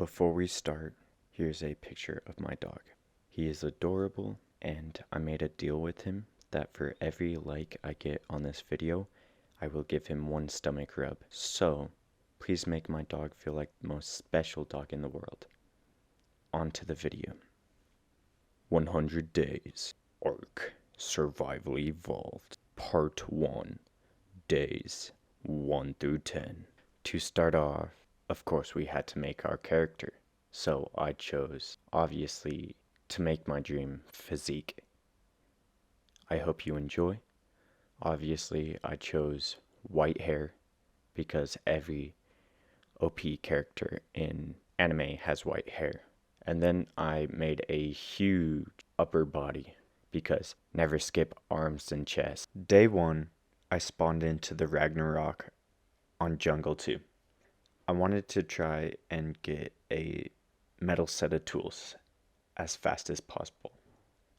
Before we start, here's a picture of my dog. He is adorable, and I made a deal with him that for every like I get on this video, I will give him one stomach rub. So, please make my dog feel like the most special dog in the world. On to the video. 100 Days, ARK, Survival Evolved, Part 1, Days 1 through 10. To start off, of course we had to make our character. So I chose, obviously, to make my dream physique. I hope you enjoy. Obviously, I chose white hair because every OP character in anime has white hair. And then I made a huge upper body because never skip arms and chest. Day 1, I spawned into the Ragnarok on Jungle 2. I wanted to try and get a metal set of tools as fast as possible.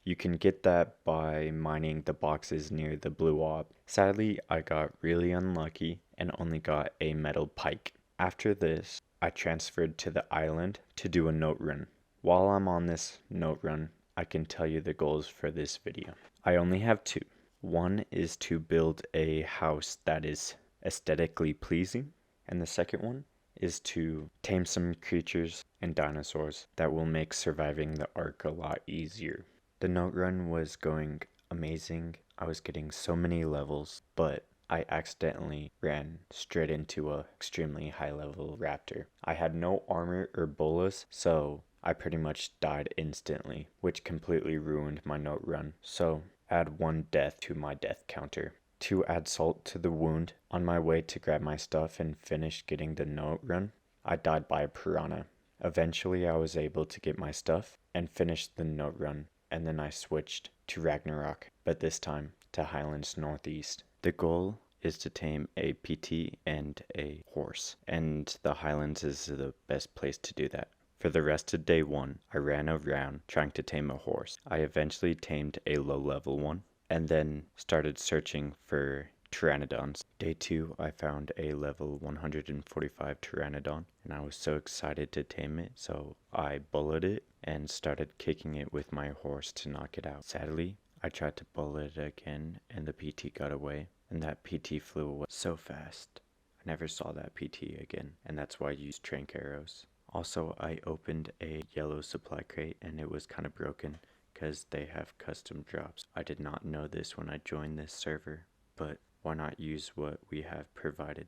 You can get that by mining the boxes near the blue orb. Sadly, I got really unlucky and only got a metal pike. After this, I transferred to the island to do a note run. While I'm on this note run, I can tell you the goals for this video. I only have two. One is to build a house that is aesthetically pleasing, and the second one is to tame some creatures and dinosaurs that will make surviving the ARK a lot easier. The note run was going amazing. I was getting so many levels, but I accidentally ran straight into a extremely high level raptor. I had no armor or bolas, so I pretty much died instantly, which completely ruined my note run. So add 1 death to my death counter. To add salt to the wound, on my way to grab my stuff and finish getting the note run, I died by a piranha. Eventually I was able to get my stuff and finish the note run, and then I switched to Ragnarok, but this time to Highlands Northeast. The goal is to tame a PT and a horse, and the Highlands is the best place to do that. For the rest of day 1, I ran around trying to tame a horse. I eventually tamed a low level one, and then started searching for pteranodons. Day 2, I found a level 145 pteranodon, and I was so excited to tame it, so I bullet it and started kicking it with my horse to knock it out. Sadly, I tried to bullet it again, and the PT got away, and that PT flew away so fast. I never saw that PT again, and that's why I used trank arrows. Also, I opened a yellow supply crate, and it was kind of broken because they have custom drops. I did not know this when I joined this server, but why not use what we have provided?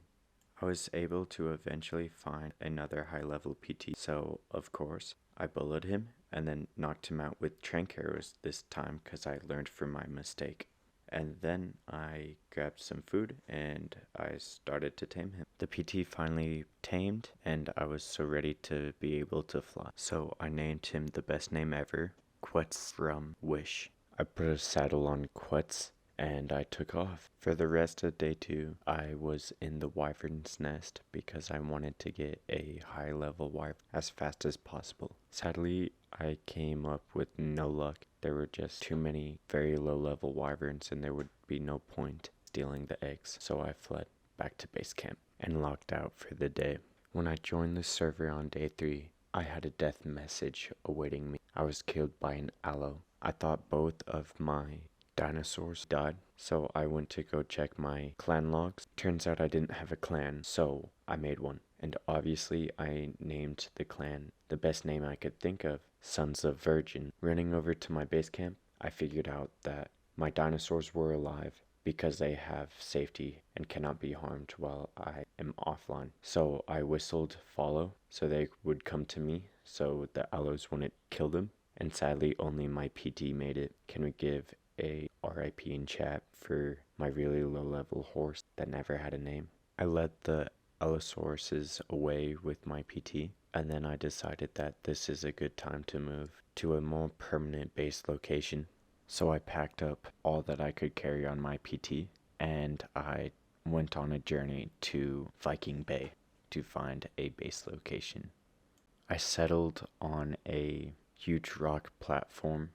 I was able to eventually find another high level PT, so of course I bullied him and then knocked him out with trank arrows this time because I learned from my mistake. And then I grabbed some food and I started to tame him. The PT finally tamed and I was so ready to be able to fly. So I named him the best name ever, Quetz from Wish. I put a saddle on Quetz and I took off. For the rest of day 2, I was in the wyvern's nest because I wanted to get a high level wyvern as fast as possible. Sadly, I came up with no luck. There were just too many very low level wyverns and there would be no point stealing the eggs. So I fled back to base camp and logged out for the day. When I joined the server on day 3, I had a death message awaiting me. I was killed by an aloe. I thought both of my dinosaurs died, so I went to go check my clan logs. Turns out I didn't have a clan, so I made one. And obviously I named the clan the best name I could think of, Sons of Virgin. Running over to my base camp, I figured out that my dinosaurs were alive because they have safety and cannot be harmed while I am offline. So I whistled follow so they would come to me so the aloes wouldn't kill them. And sadly only my PT made it. Can we give a RIP in chat for my really low level horse that never had a name? I led the Allosauruses away with my PT, and then I decided that this is a good time to move to a more permanent base location. So I packed up all that I could carry on my PT, and I went on a journey to Viking Bay to find a base location. I settled on a huge rock platform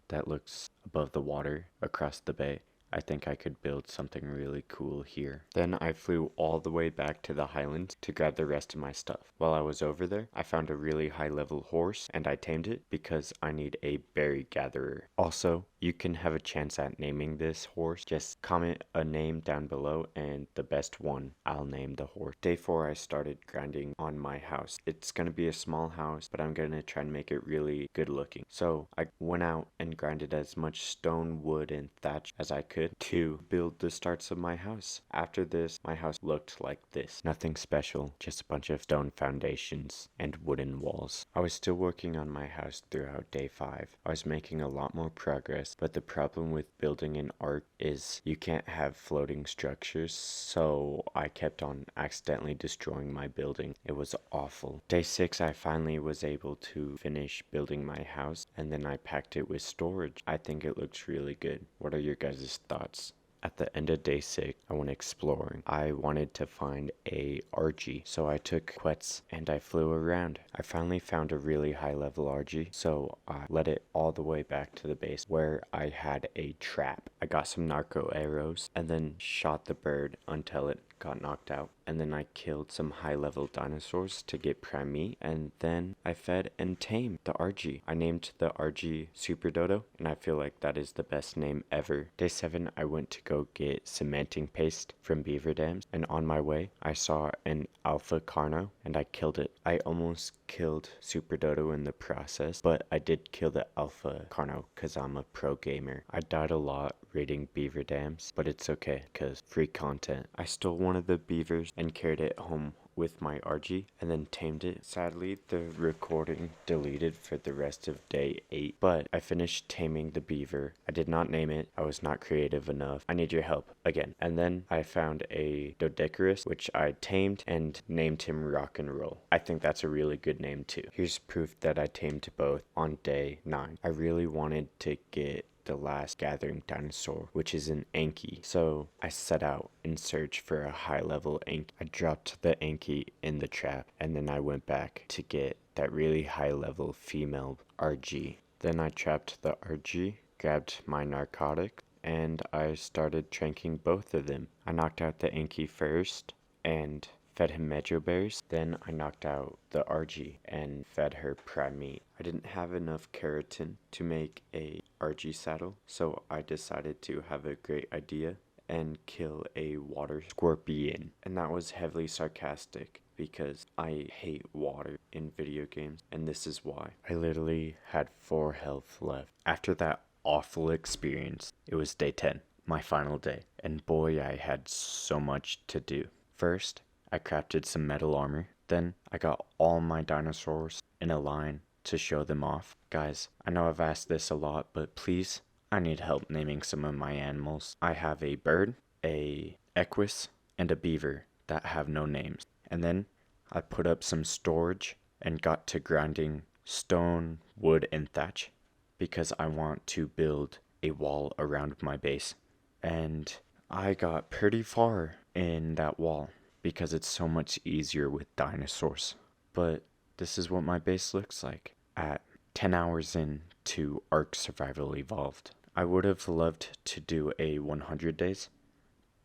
that looks above the water across the bay. I think I could build something really cool here. Then I flew all the way back to the highlands to grab the rest of my stuff. While I was over there, I found a really high level horse and I tamed it because I need a berry gatherer. Also, you can have a chance at naming this horse. Just comment a name down below and the best one, I'll name the horse. Day 4, I started grinding on my house. It's gonna be a small house, but I'm gonna try and make it really good looking. So I went out and grinded as much stone, wood, and thatch as I could to build the starts of my house. After this, my house looked like this. Nothing special, just a bunch of stone foundations and wooden walls. I was still working on my house throughout day 5. I was making a lot more progress, but the problem with building an ARK is you can't have floating structures, so I kept on accidentally destroying my building. It was awful. Day 6, I finally was able to finish building my house, and then I packed it with storage. I think it looks really good. What are your guys' thoughts? At the end of day 6, I went exploring. I wanted to find a RG, so I took quets and I flew around. I finally found a really high level RG, so I led it all the way back to the base where I had a trap. I got some narco arrows and then shot the bird until it got knocked out, and then I killed some high level dinosaurs to get prime meat, and then I fed and tamed the RG. I named the RG Super Dodo, and I feel like that is the best name ever. Day 7, I went to go get cementing paste from beaver dams, and on my way I saw an alpha carno and I killed it. I almost killed Super Dodo in the process, but I did kill the alpha carno because I'm a pro gamer. I died a lot raiding beaver dams, but it's okay because free content. I stole one of the beavers and carried it home with my RG and then tamed it. Sadly, the recording deleted for the rest of day 8, but I finished taming the beaver. I did not name it. I was not creative enough. I need your help again. And then I found a dodecarus, which I tamed and named him Rock and Roll. I think that's a really good name too. Here's proof that I tamed both on day 9. I really wanted to get the last gathering dinosaur, which is an Anki. So I set out in search for a high level Anki. I dropped the Anki in the trap and then I went back to get that really high level female RG. Then I trapped the RG, grabbed my narcotic, and I started tranking both of them. I knocked out the Anki first and fed him metro berries. Then I knocked out the RG and fed her prime meat. I didn't have enough keratin to make a RG saddle, so I decided to have a great idea and kill a water scorpion. And that was heavily sarcastic because I hate water in video games, and this is why. I literally had 4 health left. After that awful experience, it was day 10, my final day, and boy, I had so much to do. First, I crafted some metal armor. Then I got all my dinosaurs in a line to show them off. Guys, I know I've asked this a lot, but please, I need help naming some of my animals. I have a bird, a equus, and a beaver that have no names. And then I put up some storage and got to grinding stone, wood, and thatch because I want to build a wall around my base. And I got pretty far in that wall because it's so much easier with dinosaurs. But this is what my base looks like at 10 hours into ARK Survival Evolved. I would have loved to do a 100 days,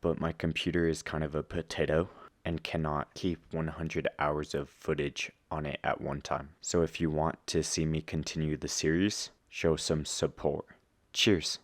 but my computer is kind of a potato and cannot keep 100 hours of footage on it at one time. So if you want to see me continue the series, show some support. Cheers!